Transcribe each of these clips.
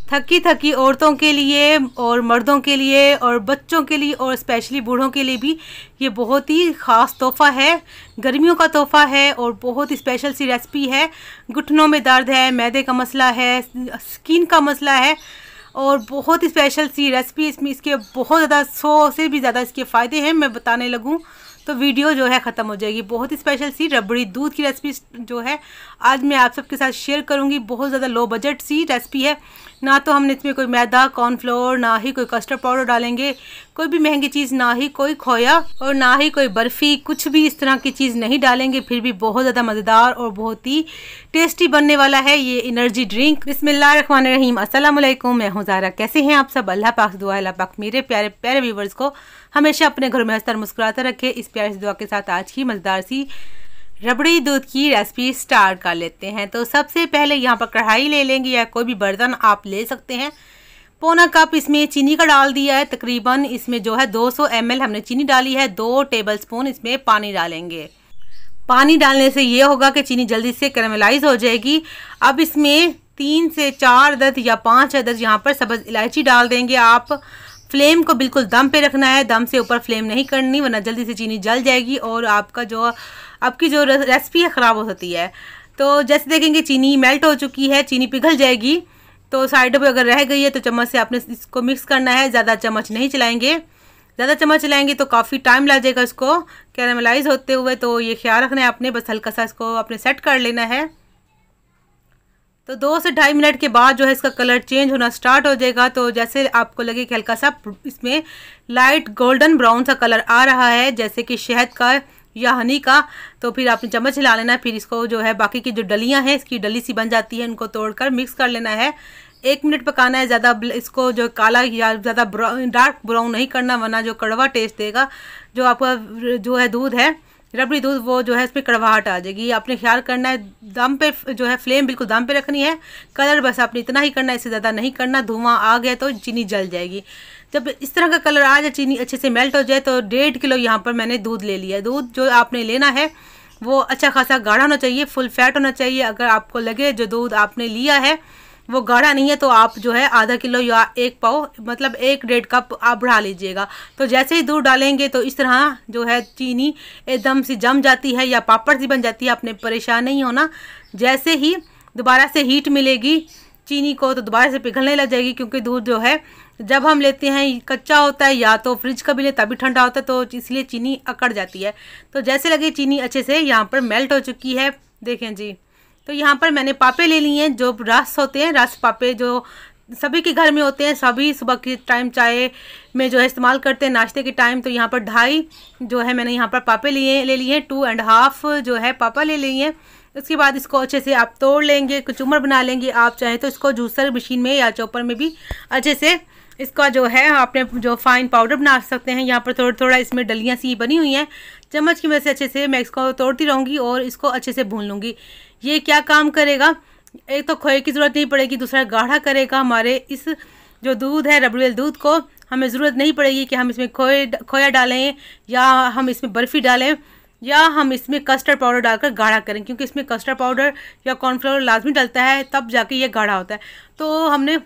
थकी थकी औरतों के लिए और मर्दों के लिए और बच्चों के लिए और स्पेशली बूढ़ों के लिए भी ये बहुत ही ख़ास तोहफ़ा है, गर्मियों का तोहफ़ा है और बहुत ही स्पेशल सी रेसिपी है। घुटनों में दर्द है, मैदे का मसला है, स्किन का मसला है और बहुत ही स्पेशल सी रेसिपी। इसमें इसके बहुत ज़्यादा 100 से भी ज़्यादा इसके फ़ायदे हैं। मैं बताने लगूँ तो वीडियो जो है ख़त्म हो जाएगी। बहुत ही स्पेशल सी रबड़ी दूध की रेसिपी जो है आज मैं आप सबके साथ शेयर करूंगी। बहुत ज़्यादा लो बजट सी रेसिपी है। ना तो हमने इसमें कोई मैदा, कॉर्नफ्लोर, ना ही कोई कस्टर्ड पाउडर डालेंगे, कोई भी महंगी चीज़, ना ही कोई खोया और ना ही कोई बर्फ़ी, कुछ भी इस तरह की चीज़ नहीं डालेंगे। फिर भी बहुत ज़्यादा मज़ेदार और बहुत ही टेस्टी बनने वाला है ये एनर्जी ड्रिंक। बिस्मिल्लाहिर्रहमानिर्रहीम। अस्सलाम वालेकुम, मैं हूँ ज़ारा। कैसे हैं आप सब? अल्लाह पाक से दुआ है अल्लाह पाक मेरे प्यारे प्यारे व्यूवर्स को हमेशा अपने घरों में हंसता मुस्कुराता रखे। इस प्यारी सी दुआ के साथ आज की मज़ेदार सी रबड़ी दूध की रेसिपी स्टार्ट कर लेते हैं। तो सबसे पहले यहाँ पर कढ़ाई ले लेंगे या कोई भी बर्तन आप ले सकते हैं। पौना कप इसमें चीनी का डाल दिया है। तकरीबन इसमें जो है 200 ml हमने चीनी डाली है। 2 टेबलस्पून इसमें पानी डालेंगे। पानी डालने से ये होगा कि चीनी जल्दी से कैरामलाइज हो जाएगी। अब इसमें 3 से 4 अदद या 5 अदद यहाँ पर सब्ज़ इलायची डाल देंगे। आप फ्लेम को बिल्कुल दम पे रखना है, दम से ऊपर फ्लेम नहीं करनी वरना जल्दी से चीनी जल जाएगी और आपकी जो रेसिपी है ख़राब हो सकती है। तो जैसे देखेंगे चीनी मेल्ट हो चुकी है, चीनी पिघल जाएगी। तो साइड पे अगर रह गई है तो चम्मच से आपने इसको मिक्स करना है। ज़्यादा चम्मच नहीं चलाएंगे, ज़्यादा चम्मच चलाएंगे तो काफ़ी टाइम लग जाएगा इसको कैरामलाइज होते हुए। तो ये ख्याल रखना है आपने, बस हल्का सा इसको आपने सेट कर लेना है। तो 2 से 2.5 मिनट के बाद जो है इसका कलर चेंज होना स्टार्ट हो जाएगा। तो जैसे आपको लगे कि हल्का सा इसमें लाइट गोल्डन ब्राउन सा कलर आ रहा है, जैसे कि शहद का या हनी का, तो फिर आपने चम्मच हिला लेना है। फिर इसको जो है बाकी की जो डलियां हैं, इसकी डली सी बन जाती है, उनको तोड़कर मिक्स कर लेना है। 1 मिनट पकाना है। ज़्यादा इसको जो काला या ज़्यादा डार्क ब्राउन नहीं करना वरना जो कड़वा टेस्ट देगा जो आपका जो है दूध है रबड़ी दूध, वो जो है इसमें कड़वाहट आ जाएगी। आपने ख्याल करना है दम पे जो है फ्लेम बिल्कुल दम पे रखनी है। कलर बस आपने इतना ही करना है, इससे ज़्यादा नहीं करना। धुआं आ गया तो चीनी जल जाएगी। जब इस तरह का कलर आ जाए, चीनी अच्छे से मेल्ट हो जाए, तो 1.5 किलो यहाँ पर मैंने दूध ले लिया है। दूध जो आपने लेना है वो अच्छा खासा गाढ़ा होना चाहिए, फुल फैट होना चाहिए। अगर आपको लगे जो दूध आपने लिया है वो गाढ़ा नहीं है तो आप जो है आधा किलो या 1 पाव मतलब 1-1.5 कप आप बढ़ा लीजिएगा। तो जैसे ही दूध डालेंगे तो इस तरह जो है चीनी एकदम से जम जाती है या पापड़ सी बन जाती है। आपने परेशान नहीं होना। जैसे ही दोबारा से हीट मिलेगी चीनी को तो दोबारा से पिघलने लग जाएगी, क्योंकि दूध जो है जब हम लेते हैं कच्चा होता है या तो फ्रिज का भी ले तभी ठंडा होता है, तो इसलिए चीनी अकड़ जाती है। तो जैसे लगे चीनी अच्छे से यहाँ पर मेल्ट हो चुकी है, देखें जी। तो यहाँ पर मैंने पापे ले लिए हैं, जो रस होते हैं, रस पापे जो सभी के घर में होते हैं। सभी सुबह के टाइम चाय में जो है इस्तेमाल करते हैं, नाश्ते के टाइम। तो यहाँ पर 2.5 जो है मैंने यहाँ पर पापे ले लिए हैं। 2.5 जो है पापा ले लिए हैं। उसके बाद इसको अच्छे से आप तोड़ लेंगे, कचूमर बना लेंगे। आप चाहें तो इसको जूसर मशीन में या चॉपर में भी अच्छे से इसका जो है आपने जो फाइन पाउडर बना सकते हैं। यहाँ पर थोड़ा थोड़ा इसमें डलियाँ सी बनी हुई हैं, चम्मच की मदद से अच्छे से मैं इसको तोड़ती रहूँगी और इसको अच्छे से भून लूँगी। ये क्या काम करेगा, एक तो खोए की ज़रूरत नहीं पड़ेगी, दूसरा गाढ़ा करेगा हमारे इस जो दूध है रबड़ी दूध को। हमें ज़रूरत नहीं पड़ेगी कि हम इसमें खोया डालें या हम इसमें बर्फ़ी डालें या हम इसमें कस्टर्ड पाउडर डालकर गाढ़ा करें, क्योंकि इसमें कस्टर्ड पाउडर या कॉर्नफ्लोर लाजमी डलता है, तब जाके ये गाढ़ा होता है। तो हमने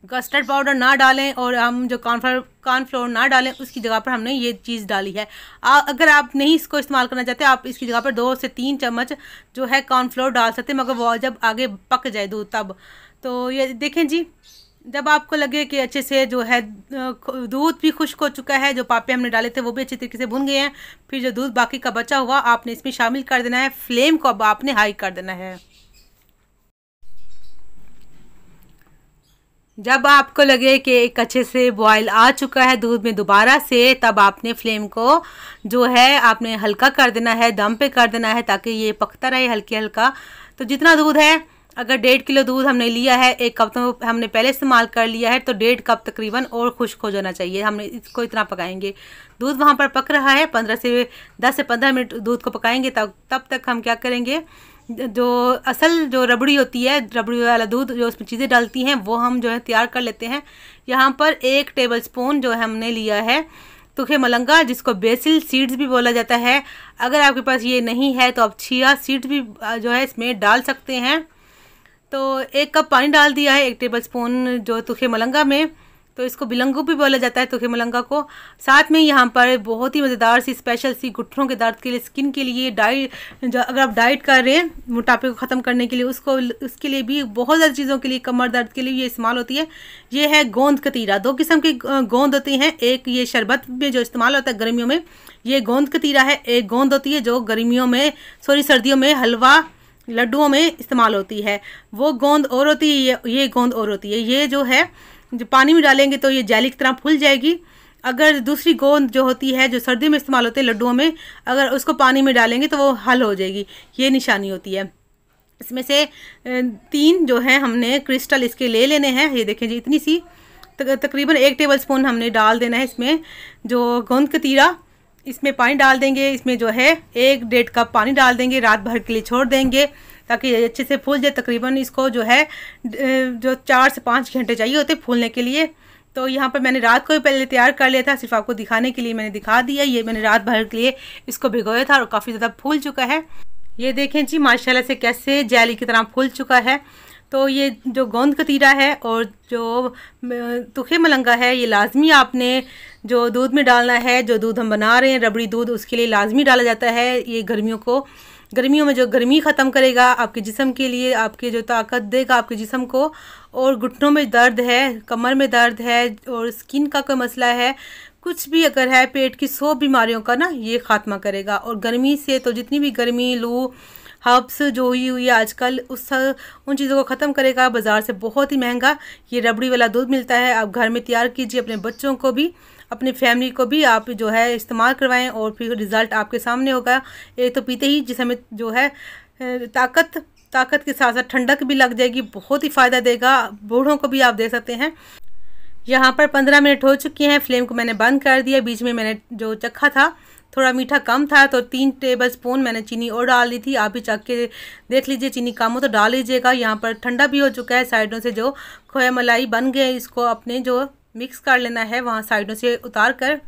कस्टर्ड पाउडर ना डालें और हम जो कॉर्नफ्लोर ना डालें, उसकी जगह पर हमने ये चीज़ डाली है। अगर आप नहीं इसको इस्तेमाल करना चाहते, आप इसकी जगह पर 2 से 3 चम्मच जो है कॉर्नफ्लोर डाल सकते हैं, मगर वो जब आगे पक जाए दूध तब। तो ये देखें जी, जब आपको लगे कि अच्छे से जो है दूध भी खुश्क हो चुका है, जो पापे हमने डाले थे वो भी अच्छी तरीके से भुन गए हैं, फिर जो दूध बाकी का बचा हुआ आपने इसमें शामिल कर देना है। फ्लेम को अब आपने हाई कर देना है। जब आपको लगे कि एक अच्छे से बॉयल आ चुका है दूध में दोबारा से, तब आपने फ्लेम को जो है आपने हल्का कर देना है, दम पे कर देना है, ताकि ये पकता रहे हल्के हल्का। तो जितना दूध है, अगर 1.5 किलो दूध हमने लिया है, 1 कप तो हमने पहले इस्तेमाल कर लिया है, तो 1.5 कप तकरीबन और खुश्क हो जाना चाहिए। हमने इसको इतना पकाएंगे। दूध वहाँ पर पक रहा है, 10 से 15 मिनट दूध को पकाएंगे। तब तक हम क्या करेंगे, जो असल जो रबड़ी होती है, रबड़ी वाला दूध जो उसमें चीज़ें डालती हैं, वो हम जो है तैयार कर लेते हैं। यहाँ पर 1 टेबलस्पून जो है हमने लिया है सूखे मलंगा, जिसको बेसिल सीड्स भी बोला जाता है। अगर आपके पास ये नहीं है तो आप चिया सीड्स भी जो है इसमें डाल सकते हैं। तो 1 कप पानी डाल दिया है, 1 टेबल स्पून जो तुखे मलंगा में, तो इसको बिलंगू भी बोला जाता है तुखे मलंगा को। साथ में यहाँ पर बहुत ही मज़ेदार सी स्पेशल सी घुटनों के दर्द के लिए, स्किन के लिए, डाइट जो अगर आप डाइट कर रहे हैं मोटापे को ख़त्म करने के लिए, उसके लिए भी बहुत ज़्यादा चीज़ों के लिए, कमर दर्द के लिए ये इस्तेमाल होती है। ये है गोंद कतीरा। 2 किस्म की गोंद होती हैं, एक ये शरबत में जो इस्तेमाल होता है गर्मियों में, ये गोंद कतीरा है। एक गोंद होती है जो गर्मियों में सर्दियों में हलवा लड्डुओं में इस्तेमाल होती है, वो गोंद और होती है, ये गोंद और होती है। ये जो है जो पानी में डालेंगे तो ये जेली की तरह फूल जाएगी। अगर दूसरी गोंद जो होती है जो सर्दियों में इस्तेमाल होते हैं लड्डुओं में, अगर उसको पानी में डालेंगे तो वो हल हो जाएगी। ये निशानी होती है। इसमें से 3 जो है हमने क्रिस्टल इसके ले लेने हैं। ये देखें जी, इतनी सी तकरीबन 1 टेबल स्पून हमने डाल देना है इसमें जो गोंद कतीरा। इसमें पानी डाल देंगे, इसमें जो है 1-1.5 कप पानी डाल देंगे, रात भर के लिए छोड़ देंगे ताकि ये अच्छे से फूल जाए। तकरीबन इसको जो है जो 4 से 5 घंटे चाहिए होते फूलने के लिए। तो यहाँ पर मैंने रात को ही पहले तैयार कर लिया था, सिर्फ आपको दिखाने के लिए मैंने दिखा दिया। ये मैंने रात भर के लिए इसको भिगोया था और काफ़ी ज़्यादा फूल चुका है। ये देखें जी माशाल्लाह से कैसे जेली की तरह फूल चुका है। तो ये जो गोंद कतीरा है और जो तुखे मलंगा है, ये लाजमी आपने जो दूध में डालना है। जो दूध हम बना रहे हैं रबड़ी दूध, उसके लिए लाजमी डाला जाता है। ये गर्मियों में जो गर्मी ख़त्म करेगा आपके जिस्म के लिए, आपके जो ताकत देगा आपके जिस्म को। और घुटनों में दर्द है, कमर में दर्द है और स्किन का कोई मसला है, कुछ भी अगर है, पेट की 100 बीमारियों का ना ये ख़ात्मा करेगा। और गर्मी से तो जितनी भी गर्मी, लू, हर्ब्स जो हुई है आजकल, उन चीज़ों को ख़त्म करेगा। बाज़ार से बहुत ही महंगा ये रबड़ी वाला दूध मिलता है। आप घर में तैयार कीजिए, अपने बच्चों को भी, अपनी फैमिली को भी आप जो है इस्तेमाल करवाएं और फिर रिज़ल्ट आपके सामने होगा। एक तो पीते ही जिसमें जो है ताकत के साथ साथ ठंडक भी लग जाएगी, बहुत ही फ़ायदा देगा। बूढ़ों को भी आप दे सकते हैं। यहाँ पर 15 मिनट हो चुके हैं, फ्लेम को मैंने बंद कर दिया। बीच में मैंने जो चखा था थोड़ा मीठा कम था तो 3 टेबल स्पून मैंने चीनी और डाल दी थी। आप भी चख के देख लीजिए, चीनी कम हो तो डाल लीजिएगा। यहाँ पर ठंडा भी हो चुका है, साइडों से जो खोया मलाई बन गए इसको अपने जो मिक्स कर लेना है वहाँ साइडों से उतार कर।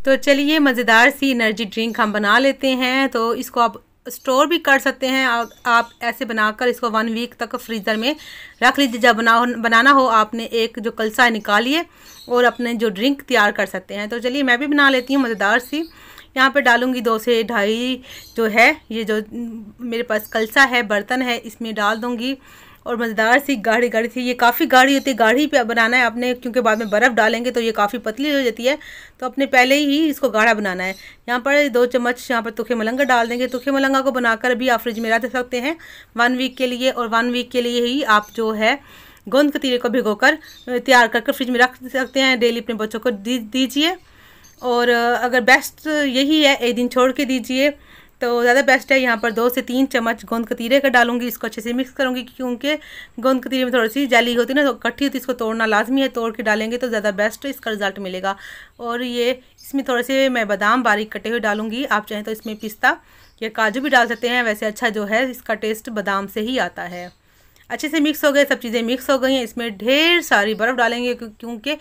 तो चलिए मज़ेदार सी एनर्जी ड्रिंक हम बना लेते हैं। तो इसको आप स्टोर भी कर सकते हैं। आप ऐसे बनाकर इसको 1 वीक तक फ्रीज़र में रख लीजिए। जब बनाना हो आपने एक जो कलसा निकालिए और अपने जो ड्रिंक तैयार कर सकते हैं। तो चलिए मैं भी बना लेती हूँ मज़ेदार सी। यहाँ पे डालूँगी 2 से 2.5 जो है ये जो मेरे पास कलसा है, बर्तन है, इसमें डाल दूँगी। और मज़ेदार सी गाढ़ी सी, ये काफ़ी गाढ़ी होती है, गाढ़ी पे बनाना है आपने, क्योंकि बाद में बर्फ़ डालेंगे तो ये काफ़ी पतली हो जाती है। तो अपने पहले ही इसको गाढ़ा बनाना है। यहाँ पर 2 चम्मच यहाँ पर तुखे मलंगा डाल देंगे। तुखे मलंगा को बनाकर भी आप फ्रिज में रख सकते हैं 1 वीक के लिए। और 1 वीक के लिए ही आप जो है गोंद कतीरे को भिगोकर तैयार करके फ्रिज में रख सकते हैं। डेली अपने बच्चों को दीजिए। और अगर बेस्ट यही है 1 दिन छोड़ के दीजिए तो ज़्यादा बेस्ट है। यहाँ पर 2 से 3 चम्मच गोंद कतीरे का डालूंगी। इसको अच्छे से मिक्स करूँगी क्योंकि गोंद कतीरे में थोड़ी सी जेली होती है ना, तो इकट्ठी होती है, इसको तोड़ना लाजमी है। तोड़ के डालेंगे तो ज़्यादा बेस्ट इसका रिज़ल्ट मिलेगा। और ये इसमें थोड़े से मैं बादाम बारीक कटे हुए डालूंगी। आप चाहें तो इसमें पिस्ता या काजू भी डाल सकते हैं। वैसे अच्छा जो है इसका टेस्ट बादाम से ही आता है। अच्छे से मिक्स हो गए, सब चीज़ें मिक्स हो गई हैं। इसमें ढेर सारी बर्फ़ डालेंगे क्योंकि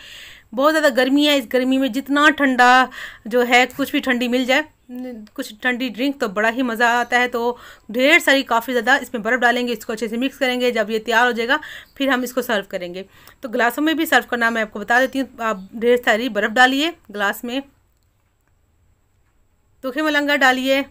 बहुत ज़्यादा गर्मी है। इस गर्मी में जितना ठंडा जो है, कुछ भी ठंडी मिल जाए, कुछ ठंडी ड्रिंक तो बड़ा ही मज़ा आता है। तो ढेर सारी काफ़ी ज़्यादा इसमें बर्फ़ डालेंगे। इसको अच्छे से मिक्स करेंगे। जब ये तैयार हो जाएगा फिर हम इसको सर्व करेंगे। तो गिलासों में भी सर्व करना मैं आपको बता देती हूँ। आप ढेर सारी बर्फ़ डालिए गिलास में। सूखे मलंगा डालिए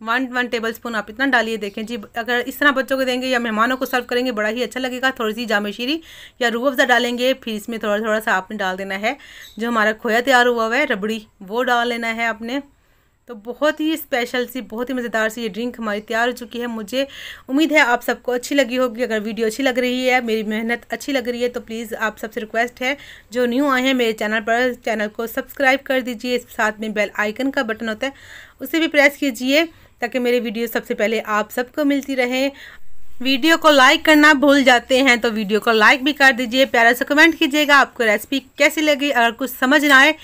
1 टेबल स्पून, आप इतना डालिए। देखें जी, अगर इस तरह बच्चों को देंगे या मेहमानों को सर्व करेंगे बड़ा ही अच्छा लगेगा। थोड़ी सी जामे शीरी या रूह अफ़ज़ा डालेंगे। फिर इसमें थोड़ा थोड़ा सा आपने डाल देना है जो हमारा खोया तैयार हुआ है रबड़ी, वो डाल लेना है आपने। तो बहुत ही स्पेशल सी, बहुत ही मज़ेदार सी ये ड्रिंक हमारी तैयार हो चुकी है। मुझे उम्मीद है आप सबको अच्छी लगी होगी। अगर वीडियो अच्छी लग रही है, मेरी मेहनत अच्छी लग रही है, तो प्लीज़ आप सबसे रिक्वेस्ट है जो न्यू आए हैं मेरे चैनल पर, चैनल को सब्सक्राइब कर दीजिए। साथ में बेल आइकन का बटन होता है, उसे भी प्रेस कीजिए ताकि मेरे वीडियो सबसे पहले आप सबको मिलती रहे। वीडियो को लाइक करना भूल जाते हैं तो वीडियो को लाइक भी कर दीजिए। प्यारा सा कमेंट कीजिएगा आपको रेसिपी कैसी लगी। अगर कुछ समझ ना आए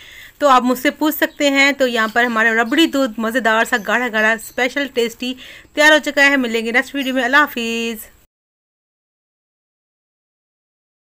तो आप मुझसे पूछ सकते हैं। तो यहाँ पर हमारा रबड़ी दूध मज़ेदार सा गाढ़ा गाढ़ा स्पेशल टेस्टी तैयार हो चुका है। मिलेंगे नेक्स्ट वीडियो में। अल्लाह हाफिज़।